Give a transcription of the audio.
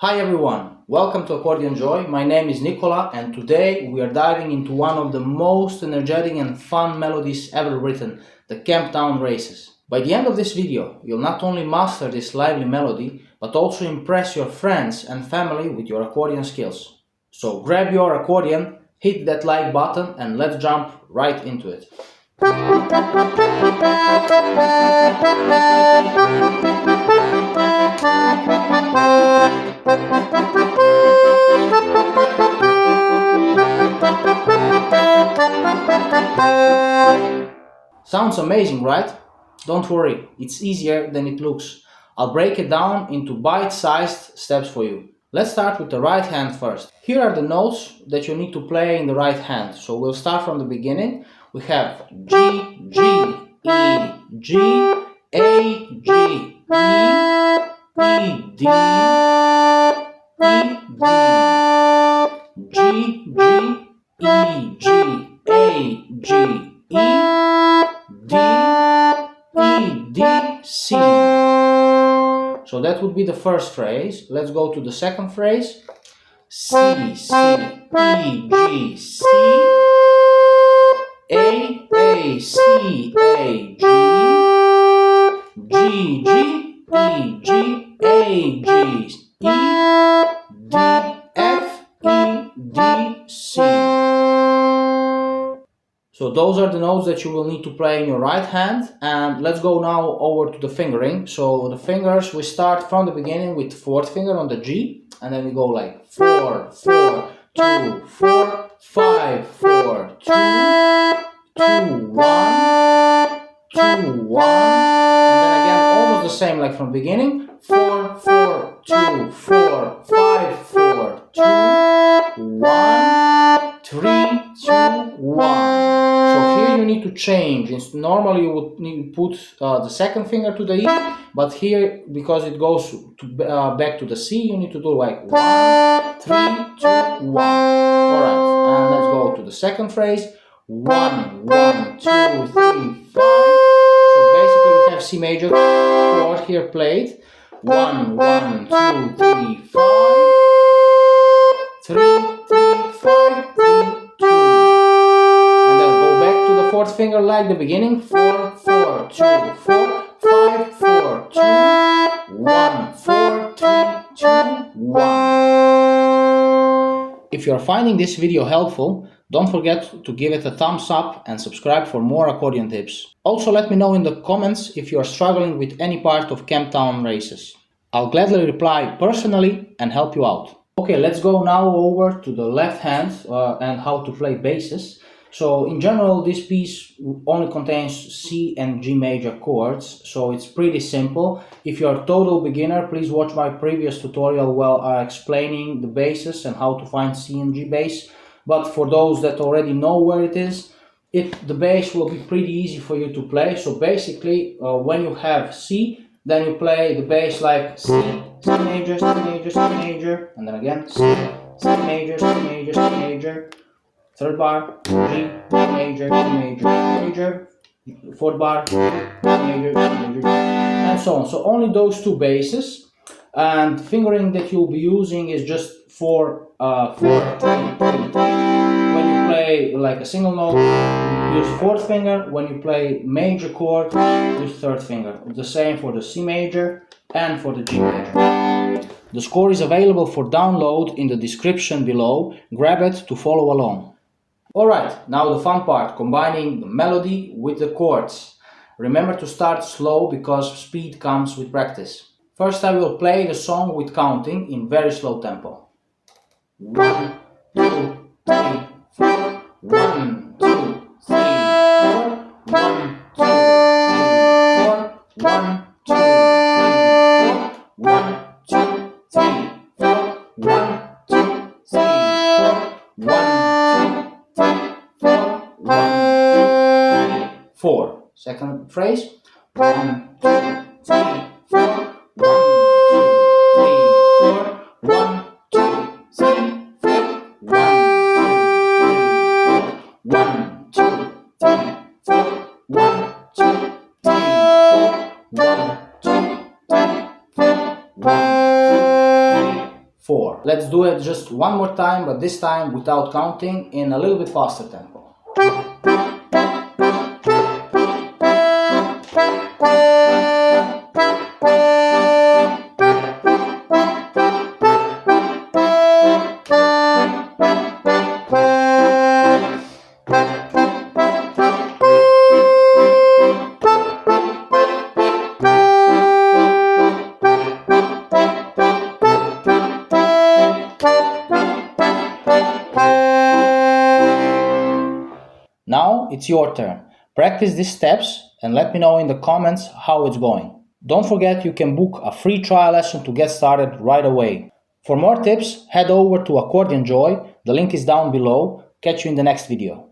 Hi everyone, welcome to Accordion Joy. My name is Nicola and today we are diving into one of the most energetic and fun melodies ever written, the Camptown races. By the end of this video, you'll not only master this lively melody, but also impress your friends and family with your accordion skills. So grab your accordion, hit that like button and let's jump right into it. Sounds amazing, right? Don't worry, it's easier than it looks. I'll break it down into bite-sized steps for you. Let's start with the right hand first. Here are the notes that you need to play in the right hand. So we'll start from the beginning. We have G, G, E, G, A, G, E, D, E, D, G, G, E, G, A, G, E, D, E, D, C. So that would be the first phrase. Let's go to the second phrase. C, C, E, G, C, A, C, A, G, G, G, E, G, A, G, E, D, F, E, D, C. So those are the notes that you will need to play in your right hand, and let's go now over to the fingering. So the fingers, we start from the beginning with fourth finger on the G, and then we go like 4, 4, 2, 4, 5, 4, 2, 2, 1, 2, 1, and then again almost the same like from the beginning, 4, 4, 2, 4, 5, 4, 2, 1, 3, 2, 1. So here you need to change. Normally you would need to put the second finger to the E, but here, because it goes back to the C, you need to do like 1, 3, 2, 1. Alright, and let's go to the second phrase. 1, 1, 2, 3, 5. So basically we have C major chord here played. 1, 1, 2, 3, 5. 3, 3, 5, 3, 2. And then go back to the fourth finger like the beginning. 4, 4, 2, 4, 5, 4, 2, 1, 4, 3, 2, 1. If you are finding this video helpful, don't forget to give it a thumbs up and subscribe for more accordion tips. Also let me know in the comments if you are struggling with any part of Camptown races. I'll gladly reply personally and help you out. Okay, let's go now over to the left hand and how to play basses. So in general, this piece only contains C and G major chords, so it's pretty simple. If you're a total beginner, please watch my previous tutorial where explaining the basses and how to find C and G bass. But for those that already know where it is, the bass will be pretty easy for you to play. So basically, when you have C, then you play the bass like C, C major, C major, C major, and then again C, C major, C major, C major. Third bar, G, major, major, major. Fourth bar, major, major, and so on. So only those two basses, and fingering that you'll be using is just 4, 4, 3, 3, 3. When you play like a single note, use fourth finger. When you play major chord, use third finger. The same for the C major and for the G major. The score is available for download in the description below. Grab it to follow along. Alright, now the fun part, combining the melody with the chords. Remember to start slow because speed comes with practice. First I will play the song with counting in very slow tempo. 1, 2, 3, 4. 1, 2, 3, 4. 1, 2, 3, 4. 1, 2, 3, 4. 1, 2, 3, 4. 1, 2, 3, 4. 1, 4. Second phrase. 1, 2, 3, 4. 1, 2, 3, 4. 1, 2, 3, 4. 1, 2, 3, 4. 1, 2, 3, 4. 1, 2, 3, 4. 1, 2, 3, 4. Let's do it just one more time, but this time without counting, in a little bit faster tempo. Now it's your turn. Practice these steps and let me know in the comments how it's going. Don't forget you can book a free trial lesson to get started right away. For more tips, head over to Accordion Joy. The link is down below. Catch you in the next video.